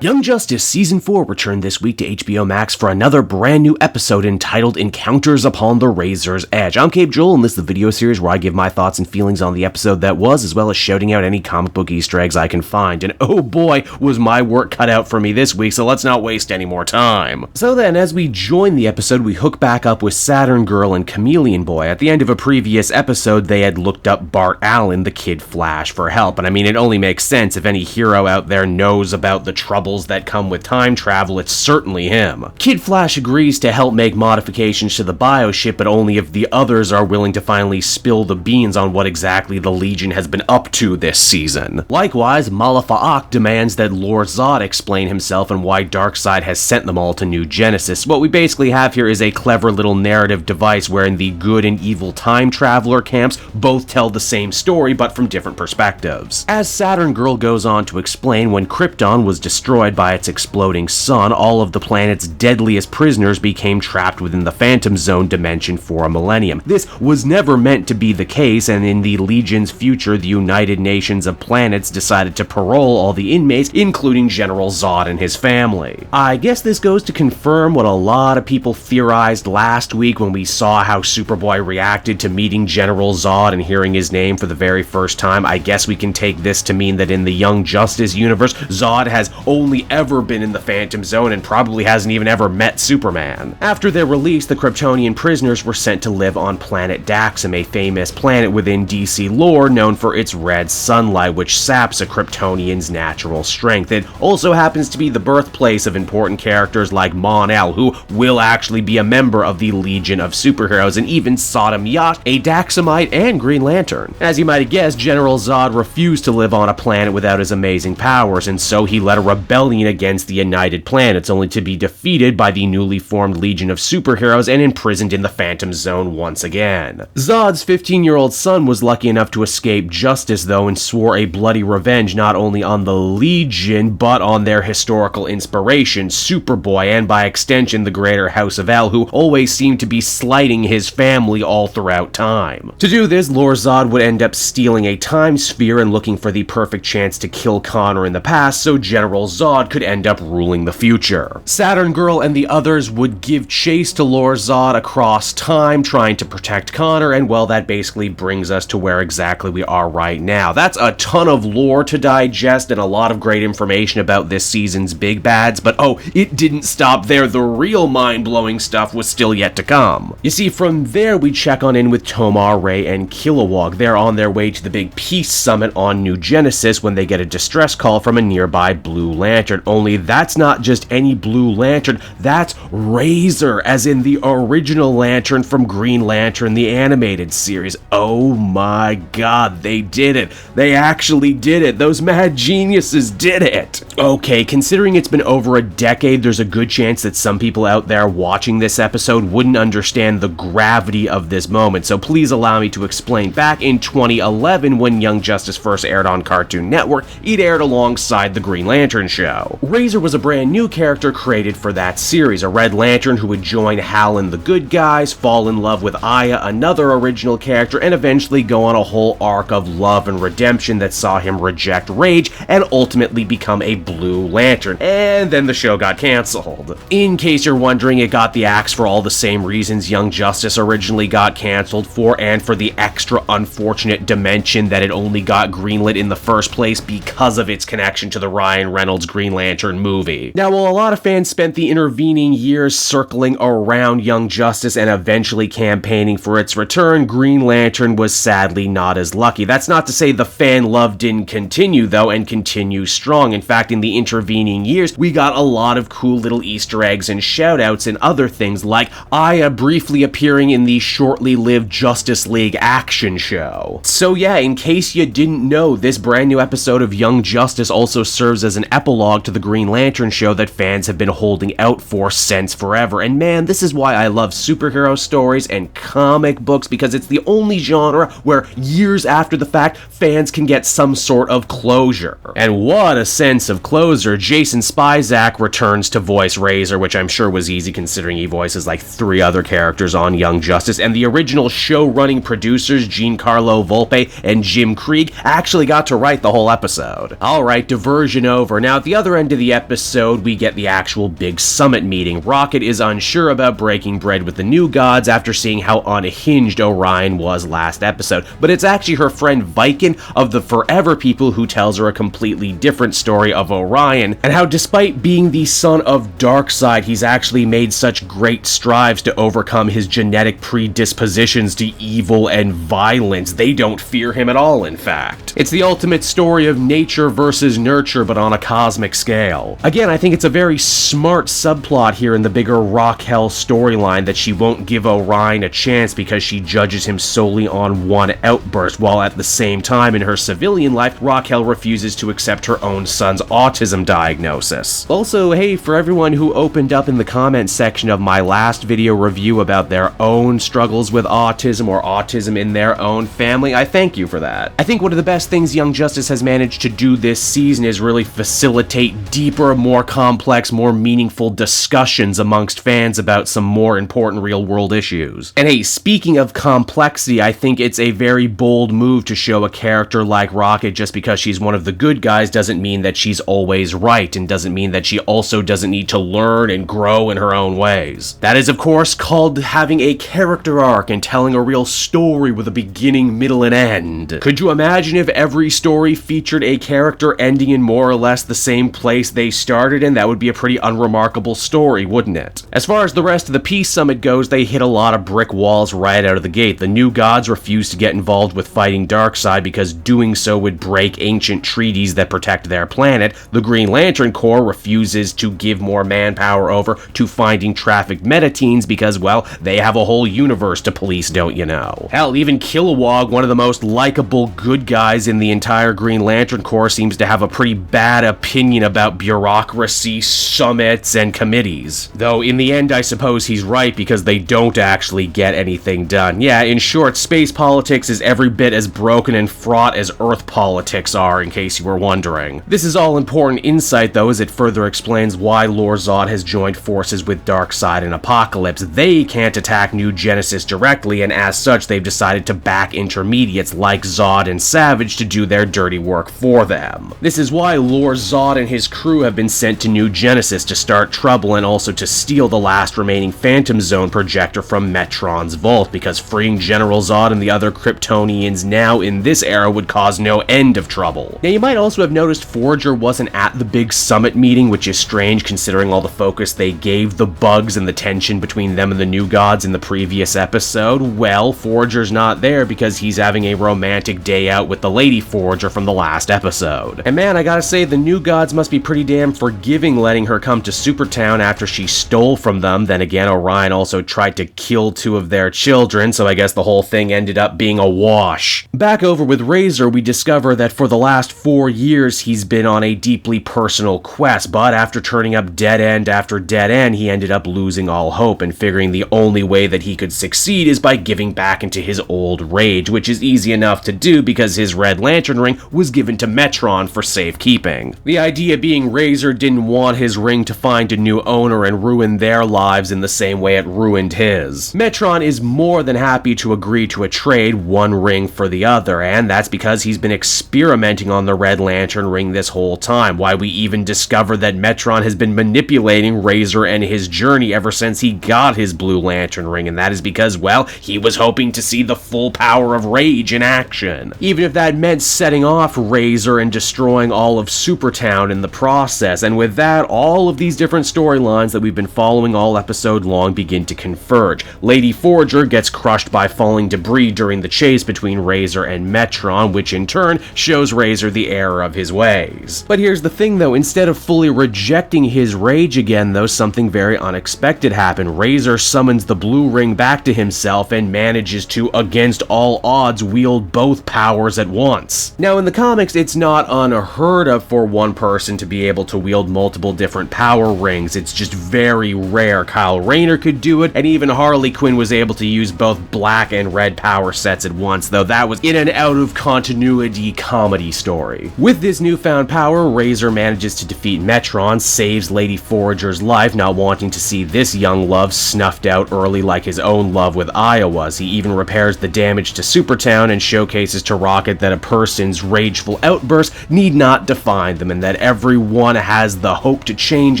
Young Justice Season 4 returned this week to HBO Max for another brand new episode entitled Encounters Upon the Razor's Edge. I'm Cape Joel, and this is the video series where I give my thoughts and feelings on the episode that was, as well as shouting out any comic book Easter eggs I can find. And oh boy, was my work cut out for me this week, so let's not waste any more time. So then, as we join the episode, we hook back up with Saturn Girl and Chameleon Boy. At the end of a previous episode, they had looked up Bart Allen, the Kid Flash, for help. And I mean, it only makes sense. If any hero out there knows about the troubles that come with time travel, it's certainly him. Kid Flash agrees to help make modifications to the bioship, but only if the others are willing to finally spill the beans on what exactly the Legion has been up to this season. Likewise, Malafa'ak demands that Lord Zod explain himself and why Darkseid has sent them all to New Genesis. What we basically have here is a clever little narrative device wherein the good and evil time traveler camps both tell the same story, but from different perspectives. As Saturn Girl goes on to explain, when Krypton was destroyed by its exploding sun, all of the planet's deadliest prisoners became trapped within the Phantom Zone dimension for a millennium. This was never meant to be the case, and in the Legion's future, the United Nations of Planets decided to parole all the inmates, including General Zod and his family. I guess this goes to confirm what a lot of people theorized last week when we saw how Superboy reacted to meeting General Zod and hearing his name for the very first time. I guess we can take this to mean that in the Young Justice universe, Zod has only ever been in the Phantom Zone and probably hasn't even ever met Superman. After their release, the Kryptonian prisoners were sent to live on planet Daxam, a famous planet within DC lore known for its red sunlight, which saps a Kryptonian's natural strength. It also happens to be the birthplace of important characters like Mon-El, who will actually be a member of the Legion of Superheroes, and even Sodom Yat, a Daxamite and Green Lantern. As you might have guessed, General Zod refused to live on a planet without his amazing powers, and so he led a rebellion against the United Planets, only to be defeated by the newly formed Legion of Superheroes and imprisoned in the Phantom Zone once again. Zod's 15-year-old son was lucky enough to escape justice, though, and swore a bloody revenge not only on the Legion, but on their historical inspiration, Superboy, and by extension the greater House of El, who always seemed to be slighting his family all throughout time. To do this, Lord Zod would end up stealing a time sphere and looking for the perfect chance to kill Connor in the past, so General Zod could end up ruling the future. Saturn Girl and the others would give chase to Lord Zod across time, trying to protect Connor, and well, that basically brings us to where exactly we are right now. That's a ton of lore to digest and a lot of great information about this season's big bads, but oh, it didn't stop there. The real mind-blowing stuff was still yet to come. You see, from there we check on in with Tomar-Ray and Kilowog. They're on their way to the big peace summit on New Genesis when they get a distress call from a nearby Blue Lantern. Only that's not just any Blue Lantern, that's Razor, as in the original Lantern from Green Lantern, the animated series. Oh my god, they did it. They actually did it. Those mad geniuses did it. Okay, considering it's been over a decade, there's a good chance that some people out there watching this episode wouldn't understand the gravity of this moment, so please allow me to explain. Back in 2011, when Young Justice first aired on Cartoon Network, it aired alongside the Green Lantern show. Razor was a brand new character created for that series, a Red Lantern who would join Hal and the good guys, fall in love with Aya, another original character, and eventually go on a whole arc of love and redemption that saw him reject Rage and ultimately become a Blue Lantern. And then the show got cancelled. In case you're wondering, it got the axe for all the same reasons Young Justice originally got cancelled for, and for the extra unfortunate dimension that it only got greenlit in the first place because of its connection to the Ryan Reynolds Green Lantern movie. Now, while a lot of fans spent the intervening years circling around Young Justice and eventually campaigning for its return, Green Lantern was sadly not as lucky. That's not to say the fan love didn't continue, though, and continue strong. In fact, in the intervening years, we got a lot of cool little Easter eggs and shoutouts and other things, like Aya briefly appearing in the shortly lived Justice League action show. So yeah, in case you didn't know, this brand new episode of Young Justice also serves as an epilogue to the Green Lantern show that fans have been holding out for since forever. And man, this is why I love superhero stories and comic books, because it's the only genre where years after the fact, fans can get some sort of closure. And what a sense of closure. Jason Spizak returns to voice Razor, which I'm sure was easy considering he voices like 3 other characters on Young Justice, and the original show-running producers Giancarlo Volpe and Jim Krieg actually got to write the whole episode. Alright, diversion over. Now, at the the other end of the episode, we get the actual big summit meeting. Rocket is unsure about breaking bread with the New Gods after seeing how unhinged Orion was last episode, but it's actually her friend Viken of the Forever People who tells her a completely different story of Orion, and how despite being the son of Darkseid, he's actually made such great strides to overcome his genetic predispositions to evil and violence. They don't fear him at all, in fact. It's the ultimate story of nature versus nurture, but on a cosmic scale. Again, I think it's a very smart subplot here in the bigger Raquel storyline that she won't give Orion a chance because she judges him solely on one outburst, while at the same time in her civilian life, Raquel refuses to accept her own son's autism diagnosis. Also, hey, for everyone who opened up in the comments section of my last video review about their own struggles with autism or autism in their own family, I thank you for that. I think one of the best things Young Justice has managed to do this season is really facilitate deeper, more complex, more meaningful discussions amongst fans about some more important real-world issues. And hey, speaking of complexity, I think it's a very bold move to show a character like Rocket just because she's one of the good guys doesn't mean that she's always right, and doesn't mean that she also doesn't need to learn and grow in her own ways. That is, of course, called having a character arc and telling a real story with a beginning, middle, and end. Could you imagine if every story featured a character ending in more or less the same place they started in? That would be a pretty unremarkable story, wouldn't it? As far as the rest of the Peace Summit goes, they hit a lot of brick walls right out of the gate. The New Gods refuse to get involved with fighting Darkseid because doing so would break ancient treaties that protect their planet. The Green Lantern Corps refuses to give more manpower over to finding trafficked metateens because, well, they have a whole universe to police, don't you know? Hell, even Kilowog, one of the most likable good guys in the entire Green Lantern Corps, seems to have a pretty bad opinion about bureaucracy, summits, and committees. Though, in the end, I suppose he's right because they don't actually get anything done. Yeah, in short, space politics is every bit as broken and fraught as Earth politics are, in case you were wondering. This is all important insight, though, as it further explains why Lord Zod has joined forces with Darkseid and Apocalypse. They can't attack New Genesis directly, and as such, they've decided to back intermediates like Zod and Savage to do their dirty work for them. This is why Lord Zod and his crew have been sent to New Genesis to start trouble and also to steal the last remaining Phantom Zone projector from Metron's vault, because freeing General Zod and the other Kryptonians now in this era would cause no end of trouble. Now, you might also have noticed Forager wasn't at the big summit meeting, which is strange considering all the focus they gave the bugs and the tension between them and the New Gods in the previous episode. Well, Forager's not there because he's having a romantic day out with the Lady Forager from the last episode. And man, I gotta say, the New Gods must be pretty damn forgiving letting her come to Supertown after she stole from them. Then again, Orion also tried to kill two of their children, so I guess the whole thing ended up being a wash. Back over with Razor, we discover that for the last 4 years he's been on a deeply personal quest, but after turning up dead end after dead end, he ended up losing all hope and figuring the only way that he could succeed is by giving back into his old rage, which is easy enough to do because his Red Lantern ring was given to Metron for safekeeping. The idea being Razor didn't want his ring to find a new owner and ruin their lives in the same way it ruined his. Metron is more than happy to agree to a trade, one ring for the other, and that's because he's been experimenting on the Red Lantern ring this whole time. Why, we even discover that Metron has been manipulating Razor and his journey ever since he got his Blue Lantern ring, and that is because, well, he was hoping to see the full power of rage in action. Even if that meant setting off Razor and destroying all of Supertown in the process. And with that, all of these different storylines that we've been following all episode long begin to converge. Lady Forager gets crushed by falling debris during the chase between Razor and Metron, which in turn shows Razor the error of his ways. But here's the thing though, instead of fully rejecting his rage again though, something very unexpected happened. Razor summons the blue ring back to himself and manages to, against all odds, wield both powers at once. Now in the comics, it's not unheard of for one person to be able to wield multiple different power rings. It's just very rare. Kyle Rayner could do it, and even Harley Quinn was able to use both black and red power sets at once, though that was in an out-of-continuity comedy story. With this newfound power, Razor manages to defeat Metron, saves Lady Forager's life, not wanting to see this young love snuffed out early like his own love with Iowa's. He even repairs the damage to Supertown and showcases to Rocket that a person's rageful outbursts need not define them, and that that everyone has the hope to change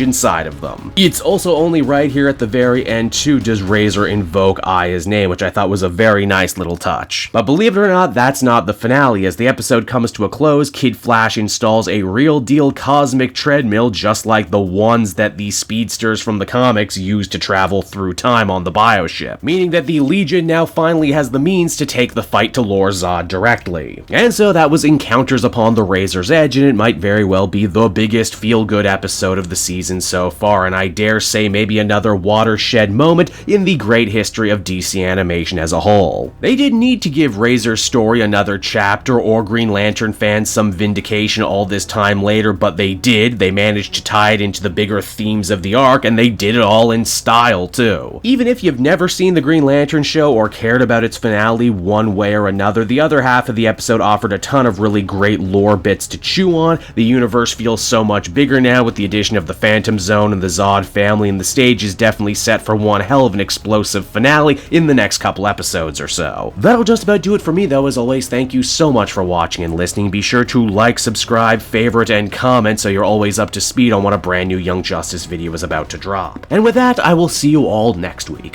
inside of them. It's also only right here at the very end too does Razor invoke Aya's name, which I thought was a very nice little touch. But believe it or not, that's not the finale. As the episode comes to a close, Kid Flash installs a real deal cosmic treadmill just like the ones that the speedsters from the comics use to travel through time on the bioship, meaning that the Legion now finally has the means to take the fight to Lord Zod directly. And so that was Encounters Upon the Razor's Edge, and it might very well be the biggest feel-good episode of the season so far, and I dare say maybe another watershed moment in the great history of DC animation as a whole. They didn't need to give Razor's story another chapter or Green Lantern fans some vindication all this time later, but they did. They managed to tie it into the bigger themes of the arc, and they did it all in style too. Even if you've never seen the Green Lantern show or cared about its finale one way or another, the other half of the episode offered a ton of really great lore bits to chew on. The universe feels so much bigger now with the addition of the Phantom Zone and the Zod family, and the stage is definitely set for one hell of an explosive finale in the next couple episodes or so. That'll just about do it for me though. As always, thank you so much for watching and listening. Be sure to like, subscribe, favorite, and comment so you're always up to speed on when a brand new Young Justice video is about to drop. And with that, I will see you all next week.